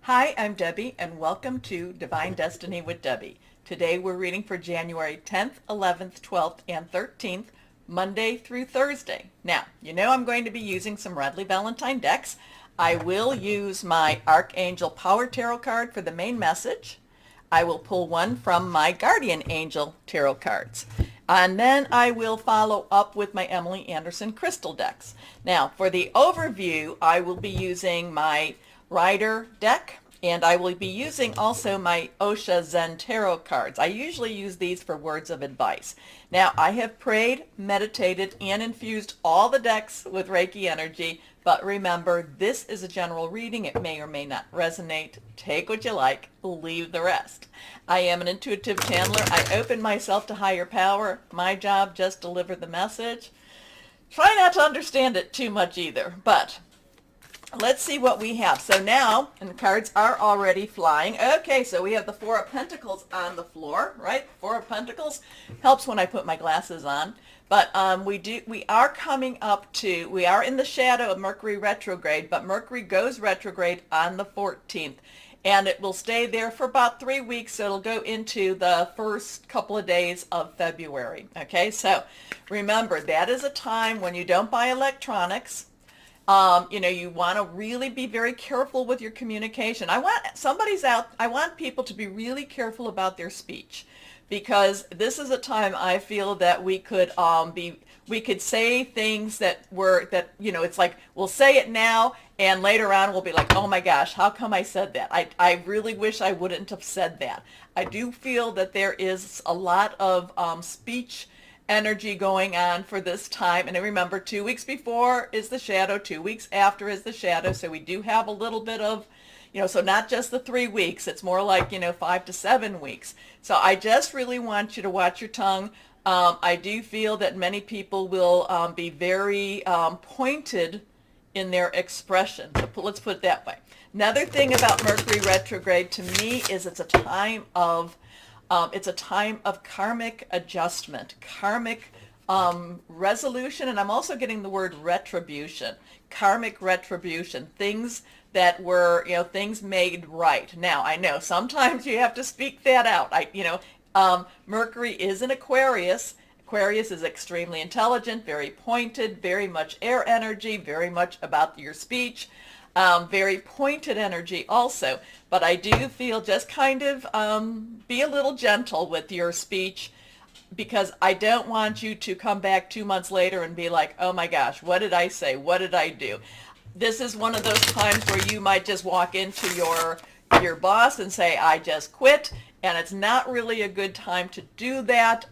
Hi, I'm Debbie, and welcome to Divine Destiny with Debbie. Today we're reading for January 10th, 11th, 12th, and 13th, Monday through Thursday. Now, you know I'm going to be using some Radley Valentine decks. I will use my Archangel Power Tarot card for the main message. I will pull one from my Guardian Angel Tarot cards. And then I will follow up with my Emily Anderson crystal decks. Now, for the overview, I will be using my Ryder deck, and I will be using also my Osha Zen Tarot cards. I usually use these for words of advice. Now, I have prayed, meditated, and infused all the decks with Reiki energy, but remember, this is a general reading. It may or may not resonate. Take what you like, leave the rest. I am an intuitive channeler. I open myself to higher power. My job, just deliver the message. Try not to understand it too much either, but let's see what we have. So now, and the cards are already flying. Okay, so we have the Four of Pentacles on the floor, right? Four of Pentacles helps when I put my glasses on. But we are coming up to, we are in the shadow of Mercury retrograde, but Mercury goes retrograde on the 14th. And it will stay there for about 3 weeks. So it'll go into the first couple of days of February. Okay, so remember, that is a time when you don't buy electronics. You want to really be very careful with your communication. I want people to be really careful about their speech, because this is a time I feel that we could say things it's like we'll say it now and later on we'll be like, oh my gosh, how come I said that? I really wish I wouldn't have said that. I do feel that there is a lot of speech energy going on for this time. And remember, 2 weeks before is the shadow, 2 weeks after is the shadow. So we do have a little bit of, so not just the 3 weeks, it's more like, 5 to 7 weeks. So I just really want you to watch your tongue. I do feel that many people will be very pointed in their expression. So let's put it that way. Another thing about Mercury retrograde to me is it's a time of karmic adjustment, karmic resolution, and I'm also getting the word retribution, karmic retribution, things that were, things made right. Now, I know sometimes you have to speak that out. Mercury is in Aquarius. Aquarius is extremely intelligent, very pointed, very much air energy, very much about your speech. Very pointed energy also, but I do feel just kind of be a little gentle with your speech, because I don't want you to come back 2 months later and be like, oh my gosh, what did I say? What did I do? This is one of those times where you might just walk into your boss and say, I just quit, and it's not really a good time to do that,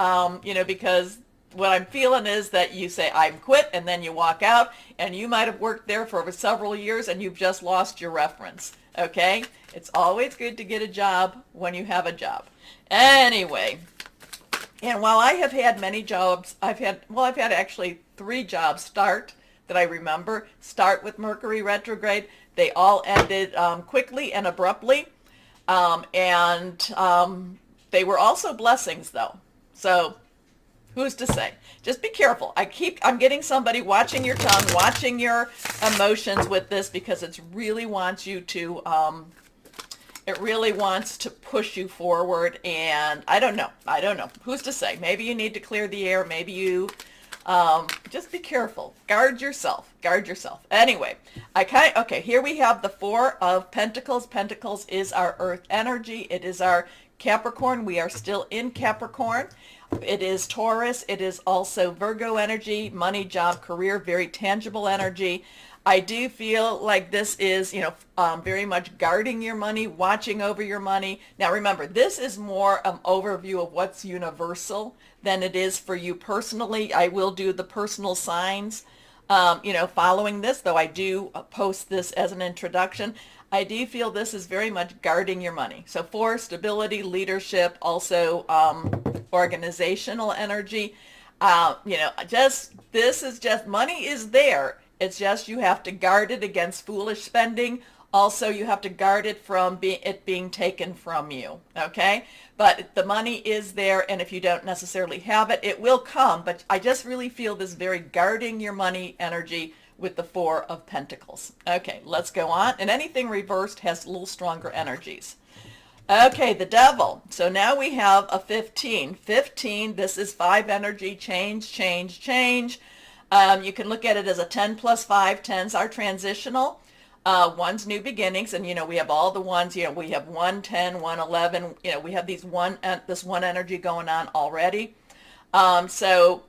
because what I'm feeling is that you say, I'm quit, and then you walk out, and you might have worked there for several years, and you've just lost your reference, okay? It's always good to get a job when you have a job. Anyway, and while I have had many jobs, I've had actually 3 jobs start that I remember, start with Mercury retrograde. They all ended quickly and abruptly, and they were also blessings, though. So who's to say? Just be careful. I'm getting somebody watching your tongue, watching your emotions with this, because it really wants to push you forward. And I don't know. Who's to say? Maybe you need to clear the air. Maybe you, just be careful. Guard yourself. Anyway, okay, here we have the Four of Pentacles. Pentacles is our earth energy. It is our Capricorn. We are still in Capricorn. It is Taurus. It is also Virgo energy, money, job, career, very tangible energy. I do feel like this is, very much guarding your money, watching over your money. Now remember, this is more an overview of what's universal than it is for you personally. I will do the personal signs, following this, though I do post this as an introduction. I do feel this is very much guarding your money. So for stability, leadership, also organizational energy, this is just, money is there. It's just you have to guard it against foolish spending. Also, you have to guard it from it being taken from you, okay? But the money is there, and if you don't necessarily have it, it will come. But I just really feel this very guarding your money energy with the Four of Pentacles. Okay, let's go on. And anything reversed has a little stronger energies. Okay, the Devil. So now we have a 15. 15, this is 5 energy, change, change, change. You can look at it as a 10 plus 5. 10s are transitional. One's new beginnings, and we have all the ones, we have 1, 10, 1, 11, we have this one energy going on already. So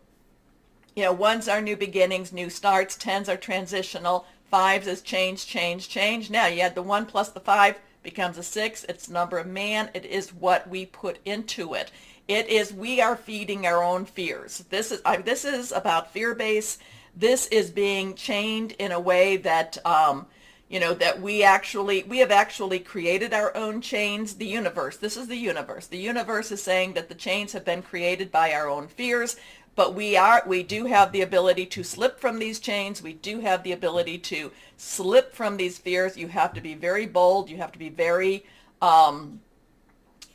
ones are new beginnings, new starts, 10s are transitional, 5s is change, change, change. Now you add the 1 plus the 5 becomes a 6. It's the number of man. It is what we put into it. It is, we are feeding our own fears. This is about fear base. This is being chained in a way that that we have actually created our own chains. The universe, this is the universe. The universe is saying that the chains have been created by our own fears, but we do have the ability to slip from these chains. We do have the ability to slip from these fears. You have to be very bold. You have to be very,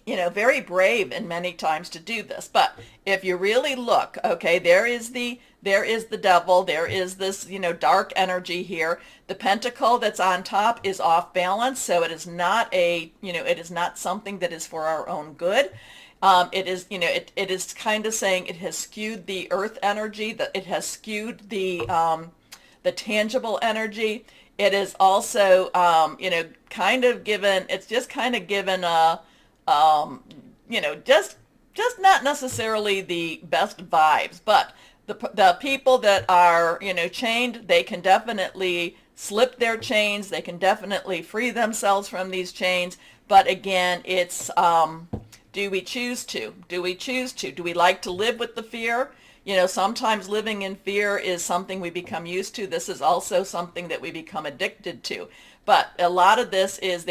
very brave in many times to do this. But if you really look, okay, there is the Devil. There is this, dark energy here. The Pentacle that's on top is off balance, so it is not it is not something that is for our own good. It is, it is kind of saying it has skewed the earth energy, that it has skewed the tangible energy. It is also, kind of given, it's just kind of given a, just not necessarily the best vibes, but the people that are, chained, they can definitely slip their chains. They can definitely free themselves from these chains. But again, it's, do we choose to? Do we choose to? Do we like to live with the fear? Sometimes living in fear is something we become used to. This is also something that we become addicted to. But a lot of this is,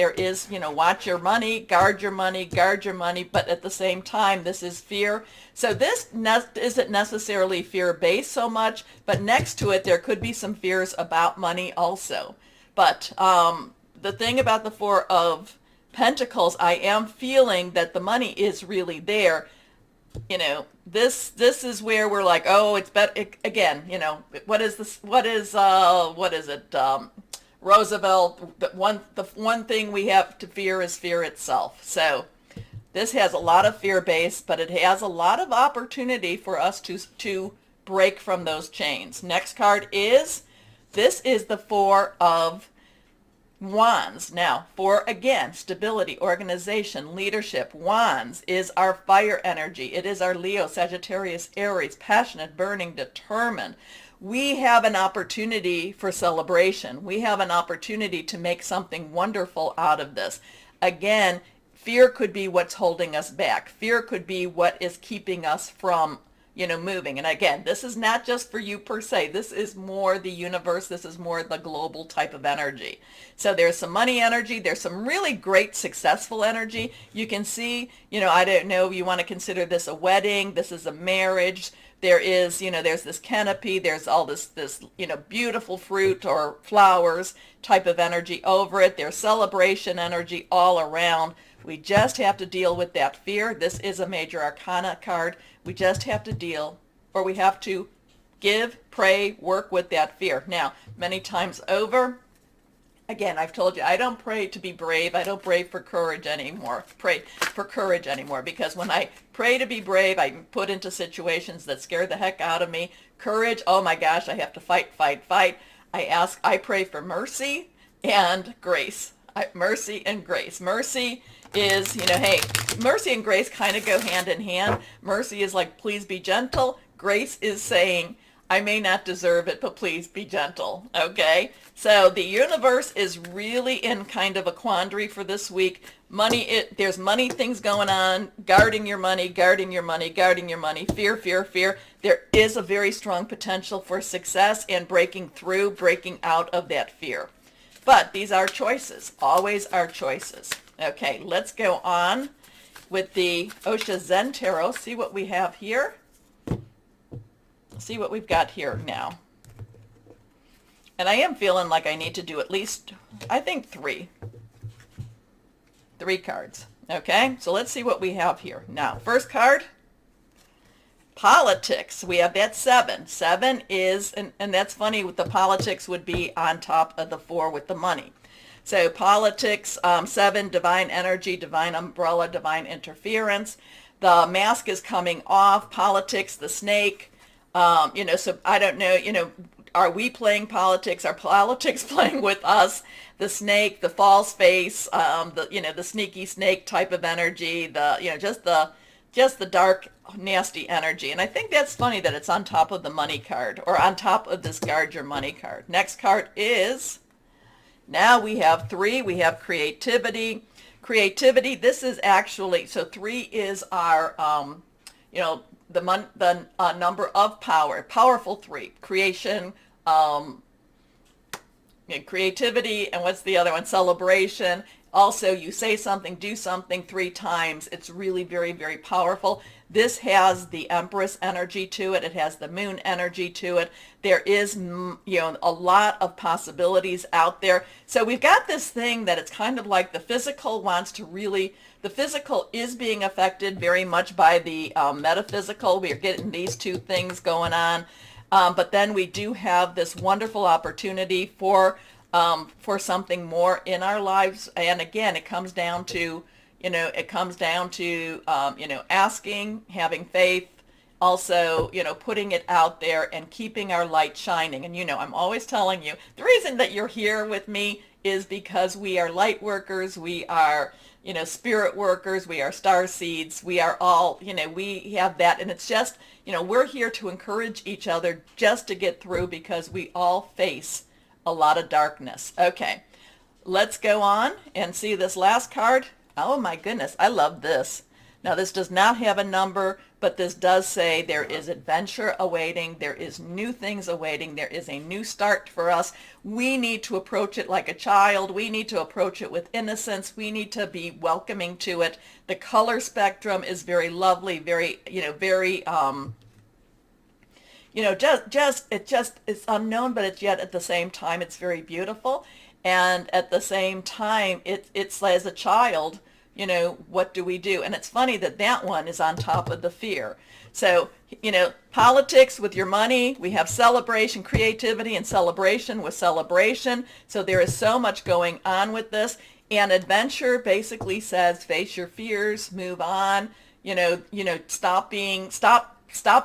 watch your money, guard your money, but at the same time, this is fear. So this isn't necessarily fear-based so much, but next to it, there could be some fears about money also. But the thing about the Four of Pentacles, I am feeling that the money is really there. This is where we're like, oh, it's better again. What is this? What is it? Roosevelt. The one thing we have to fear is fear itself. So this has a lot of fear base, but it has a lot of opportunity for us to break from those chains. Next card is, this is the Four of Wands. Now, for, again, stability, organization, leadership. Wands is our fire energy. It is our Leo, Sagittarius, Aries, passionate, burning, determined. We have an opportunity for celebration. We have an opportunity to make something wonderful out of this. Again, fear could be what's holding us back. Fear could be what is keeping us from moving. And again, this is not just for you per se. This is more the universe. This is more the global type of energy. So there's some money energy. There's some really great successful energy. You can see, I don't know, you want to consider this a wedding. This is a marriage. There is, there's this canopy. There's all this, beautiful fruit or flowers type of energy over it. There's celebration energy all around. We just have to deal with that fear. This is a major arcana card. We just have to deal, or we have to give, pray, work with that fear. Now, many times over, again, I've told you, I don't pray to be brave. I don't pray for courage anymore. Because when I pray to be brave, I'm put into situations that scare the heck out of me. Courage, oh my gosh, I have to fight. I pray for mercy and grace. Mercy and grace. Mercy is, hey, mercy and grace kind of go hand in hand. Mercy is like, please be gentle. Grace is saying, I may not deserve it, but please be gentle. Okay? So the universe is really in kind of a quandary for this week. There's money things going on, guarding your money. Fear. There is a very strong potential for success and breaking out of that fear. But these are choices, always are choices. Okay, let's go on with the Osha Zen Tarot. See what we have here. See what we've got here now. And I am feeling like I need to do at least, I think, three cards. Okay, so let's see what we have here. Now, first card, Politics, we have that 7. 7 is, and that's funny, with the politics would be on top of the 4 with the money. So politics, 7, divine energy, divine umbrella, divine interference. The mask is coming off. Politics, the snake. So I don't know, are we playing politics? Are politics playing with us? The snake, the false face, the sneaky snake type of energy, just the dark, nasty energy. And I think that's funny that it's on top of the money card, or on top of this guard your money card. Next card is, now we have 3. We have creativity. Creativity, this is actually, so 3 is our, the number of power, powerful 3. Creation, creativity, and what's the other one? Celebration. Also, you say something, do something 3 times. It's really very, very powerful. This has the Empress energy to it. It has the Moon energy to it. There is, a lot of possibilities out there. So we've got this thing that it's kind of like the physical wants to really, the physical is being affected very much by the metaphysical. We're getting these 2 things going on. But then we do have this wonderful opportunity for something more in our lives. And again, it comes down to, asking, having faith, also, putting it out there and keeping our light shining. And, I'm always telling you, the reason that you're here with me is because we are light workers. We are, spirit workers. We are star seeds. We are all, we have that. And it's just, we're here to encourage each other just to get through, because we all face a lot of darkness. Okay, let's go on and see this last card. Oh my goodness, I love this. Now this does not have a number, but this does say there is adventure awaiting. There is new things awaiting. There is a new start for us. We need to approach it like a child. We need to approach it with innocence. We need to be welcoming to it. The color spectrum is very lovely, very, very, it's unknown, but it's yet at the same time, it's very beautiful. And at the same time, it's as a child, what do we do? And it's funny that that one is on top of the fear. So, politics with your money, we have celebration, creativity, and celebration with celebration. So there is so much going on with this. And adventure basically says face your fears, move on, stop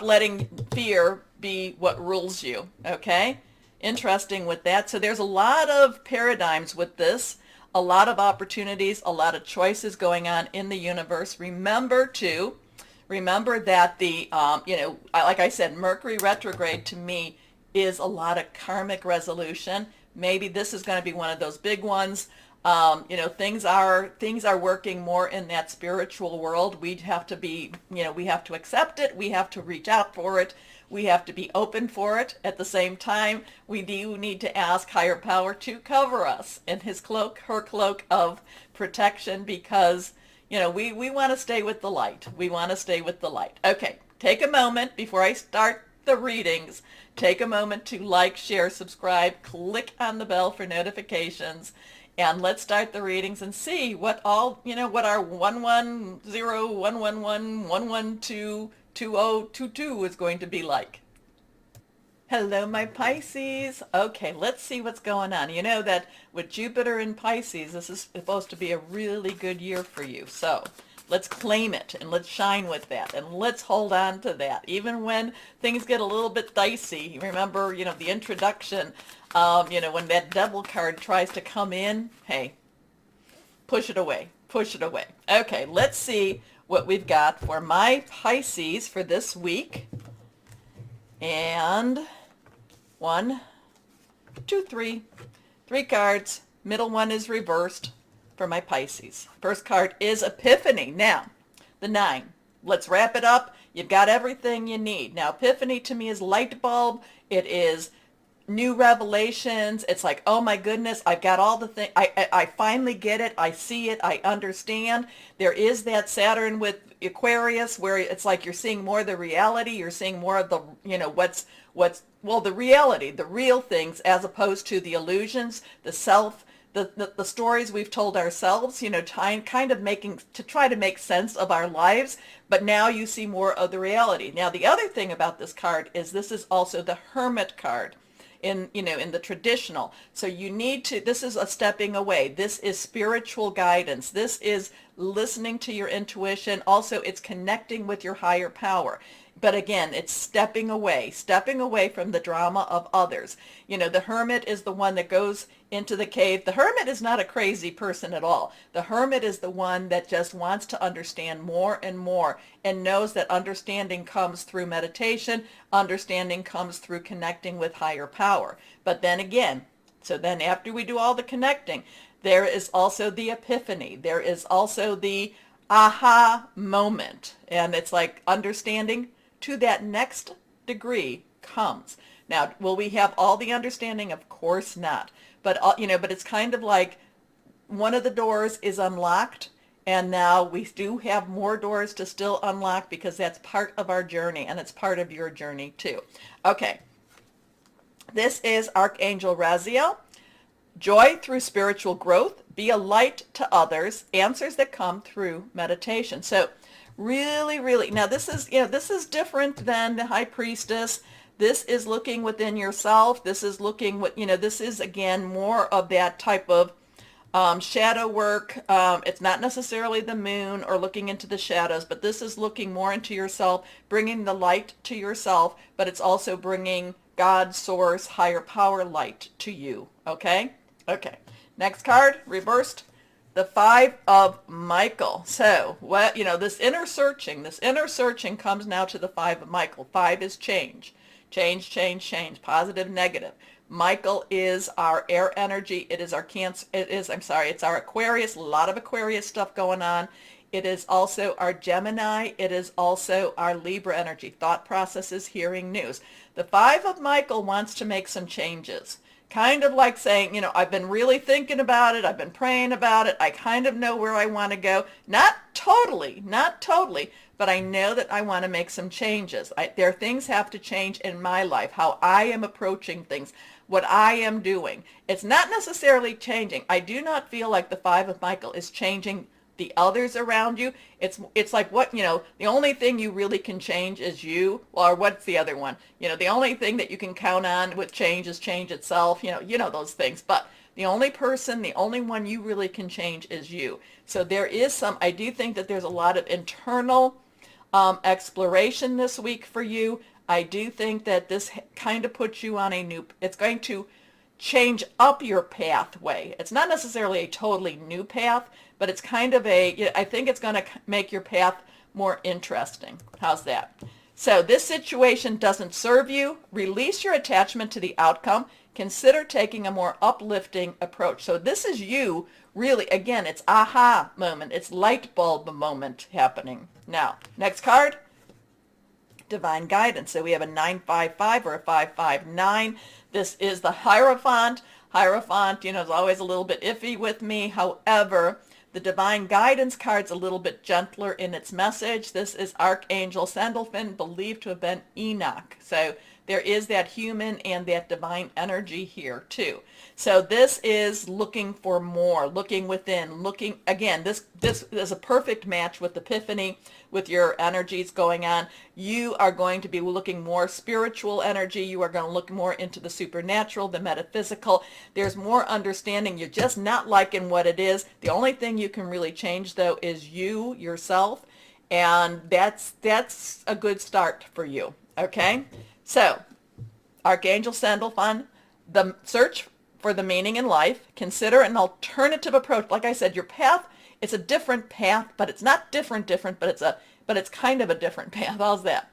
letting fear be what rules you. Okay? Interesting with that. So there's a lot of paradigms with this, a lot of opportunities, a lot of choices going on in the universe. Remember that the, like I said, Mercury retrograde to me is a lot of karmic resolution. Maybe this is going to be one of those big ones. Things are working more in that spiritual world. We have to be, we have to accept it. We have to reach out for it. We have to be open for it. At the same time, we do need to ask higher power to cover us in his cloak, her cloak of protection, because, we want to stay with the light. We want to stay with the light. Okay, take a moment before I start the readings. Take a moment to like, share, subscribe, click on the bell for notifications. And let's start the readings and see what all, what our 110, 111, 112, 2022 is going to be like. Hello, my Pisces. Okay, let's see what's going on. You know that with Jupiter in Pisces, this is supposed to be a really good year for you. So let's claim it and let's shine with that and let's hold on to that. Even when things get a little bit dicey, remember, the introduction, when that devil card tries to come in, hey, push it away, push it away. Okay, let's see what we've got for my Pisces for this week. And 1, 2, 3. 3 cards. Middle one is reversed for my Pisces. First card is Epiphany. Now, the 9. Let's wrap it up. You've got everything you need. Now, Epiphany to me is light bulb. It is new revelations. It's like, oh my goodness, I've got all the things. I finally get it. I see it. I understand. There is that Saturn with Aquarius where it's like you're seeing more of the reality. You're seeing more of the, the reality, the real things, as opposed to the illusions, the self, the stories we've told ourselves, kind of making to try to make sense of our lives, but now you see more of the reality. Now, the other thing about this card is this is also the Hermit card in the traditional. So you need to, this is a stepping away. This is spiritual guidance. This is listening to your intuition. Also, it's connecting with your higher power. But again, it's stepping away from the drama of others. The hermit is the one that goes into the cave. The hermit is not a crazy person at all. The hermit is the one that just wants to understand more and more and knows that understanding comes through meditation. Understanding comes through connecting with higher power. But then again, so then after we do all the connecting, there is also the epiphany. There is also the aha moment. And it's like understanding to that next degree comes. Now, will we have all the understanding? Of course not. But, but it's kind of like one of the doors is unlocked, and now we do have more doors to still unlock because that's part of our journey, and it's part of your journey too. Okay. This is Archangel Raziel. Joy through spiritual growth. Be a light to others. Answers that come through meditation. So, really, now this is different than the High Priestess. This is looking within yourself. This is looking this is again more of that type of shadow work. It's not necessarily the moon or looking into the shadows, but this is looking more into yourself, bringing the light to yourself, but it's also bringing God, source, higher power light to you. Okay? Okay. Next card, reversed. The Five of Michael. So, this inner searching comes now to the Five of Michael. Five is change. Change. Positive, negative. Michael is our air energy. It is our Cancer. It's our Aquarius. A lot of Aquarius stuff going on. It is also our Gemini. It is also our Libra energy. Thought processes, hearing news. The Five of Michael wants to make some changes. Kind of like saying, I've been really thinking about it. I've been praying about it. I kind of know where I want to go. Not totally, but I know that I want to make some changes. There are things have to change in my life, how I am approaching things, what I am doing. It's not necessarily changing. I do not feel like the Five of Michael is changing the others around you. It's like the only thing you really can change is you. Or what's the other one? The only thing that you can count on with change is change itself. Those things. But the only one you really can change is you. So there is I do think that there's a lot of internal exploration this week for you. I do think that this kind of puts you on it's going to change up your pathway. It's not necessarily a totally new path, but it's kind of I think it's going to make your path more interesting. How's that? So this situation doesn't serve you. Release your attachment to the outcome. Consider taking a more uplifting approach. So this is you, really, again, it's aha moment. It's light bulb moment happening. Now, next card, divine guidance. So we have a 955 or a 559. This is the Hierophant. Hierophant, is always a little bit iffy with me. However, the divine guidance card's a little bit gentler in its message. This is Archangel Sandalphon, believed to have been Enoch. So there is that human and that divine energy here too. So this is looking for more, looking within, looking, again, this is a perfect match with Epiphany, with your energies going on. You are going to be looking more spiritual energy. You are going to look more into the supernatural, the metaphysical. There's more understanding. You're just not liking what it is. The only thing you can really change, though, is you, yourself, and that's a good start for you, okay? So, Archangel Sandalphon, the search for the meaning in life. Consider an alternative approach. Like I said, your path, it's a different path, but it's not different, but it's kind of a different path. How's that?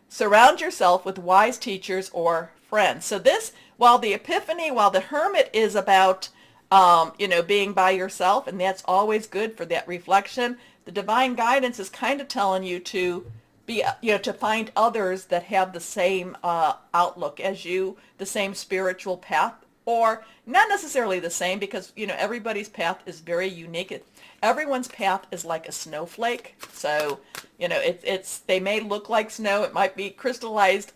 Surround yourself with wise teachers or friends. So this, while the Epiphany, while the Hermit is about, being by yourself, and that's always good for that reflection, the divine guidance is kind of telling you to be, to find others that have the same outlook as you, the same spiritual path, or not necessarily the same, because, you know, everybody's path is very unique. Everyone's path is like a snowflake. So, you know, they may look like snow. It might be crystallized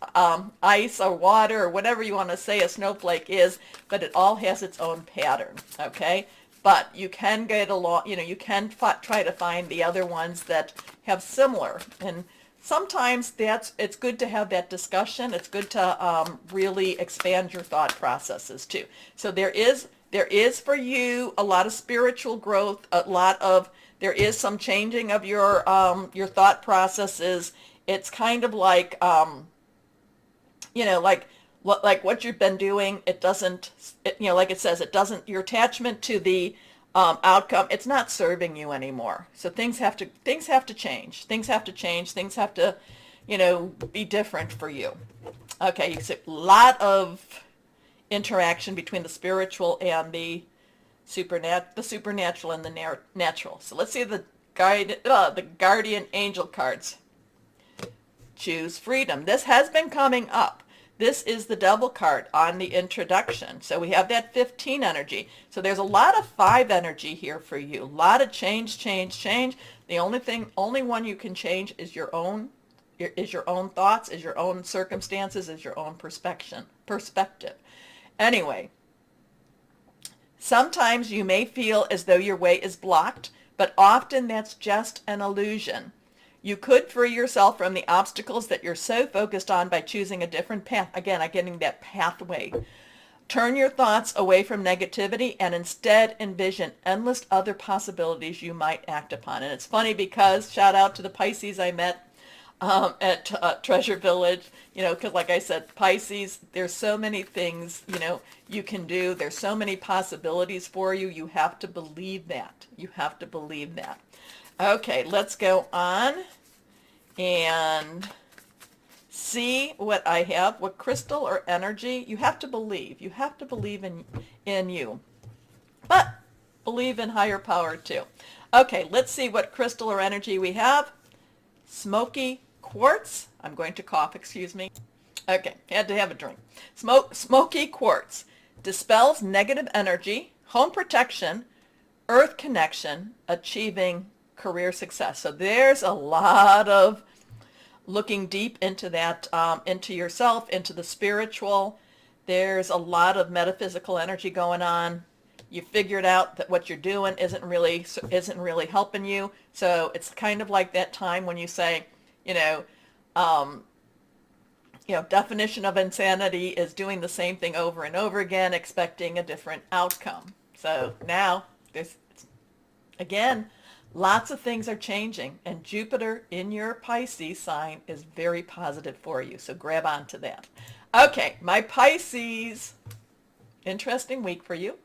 ice or water or whatever you want to say a snowflake is, but it all has its own pattern, okay? But you can get along, you know, you can try to find the other ones that have similar. And sometimes it's good to have that discussion. It's good to really expand your thought processes too. So there is for you a lot of spiritual growth, there is some changing of your thought processes. It's kind of like, you know, like what you've been doing. You know, like it says, your attachment to the outcome, it's not serving you anymore. So things have to change. Things have to, you know, be different for you. Okay, so a lot of interaction between the spiritual and the supernatural and the natural. So let's see the guardian angel cards. Choose freedom. This has been coming up. This is the devil card on the introduction. So we have that 15 energy. So there's a lot of 5 energy here for you. A lot of change. The only one you can change is your own thoughts, is your own circumstances, is your own perspective. Anyway, sometimes you may feel as though your way is blocked, but often that's just an illusion. You could free yourself from the obstacles that you're so focused on by choosing a different path. Again, I'm getting that pathway. Turn your thoughts away from negativity and instead envision endless other possibilities you might act upon. And it's funny because, shout out to the Pisces I met at Treasure Village, you know, because like I said, Pisces, there's so many things, you know, you can do. There's so many possibilities for you. You have to believe that. You have to believe that. Okay, let's go on and see what I have. What crystal or energy? You have to believe. You have to believe in you. But believe in higher power too. Okay, let's see what crystal or energy we have. Smoky quartz. I'm going to cough, excuse me. Okay, had to have a drink. Smoky quartz dispels negative energy, home protection, earth connection, achieving career success. So there's a lot of looking deep into that, into yourself, into the spiritual. There's a lot of metaphysical energy going on. You figured out that what you're doing isn't really helping you. So it's kind of like that time when you say, you know, definition of insanity is doing the same thing over and over again, expecting a different outcome. So now again, lots of things are changing, and Jupiter in your Pisces sign is very positive for you. So grab onto that. Okay, my Pisces, interesting week for you.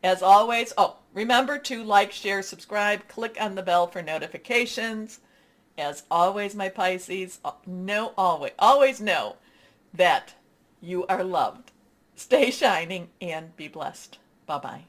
As always, remember to like, share, subscribe, click on the bell for notifications. As always, my Pisces, always know that you are loved. Stay shining and be blessed. Bye-bye.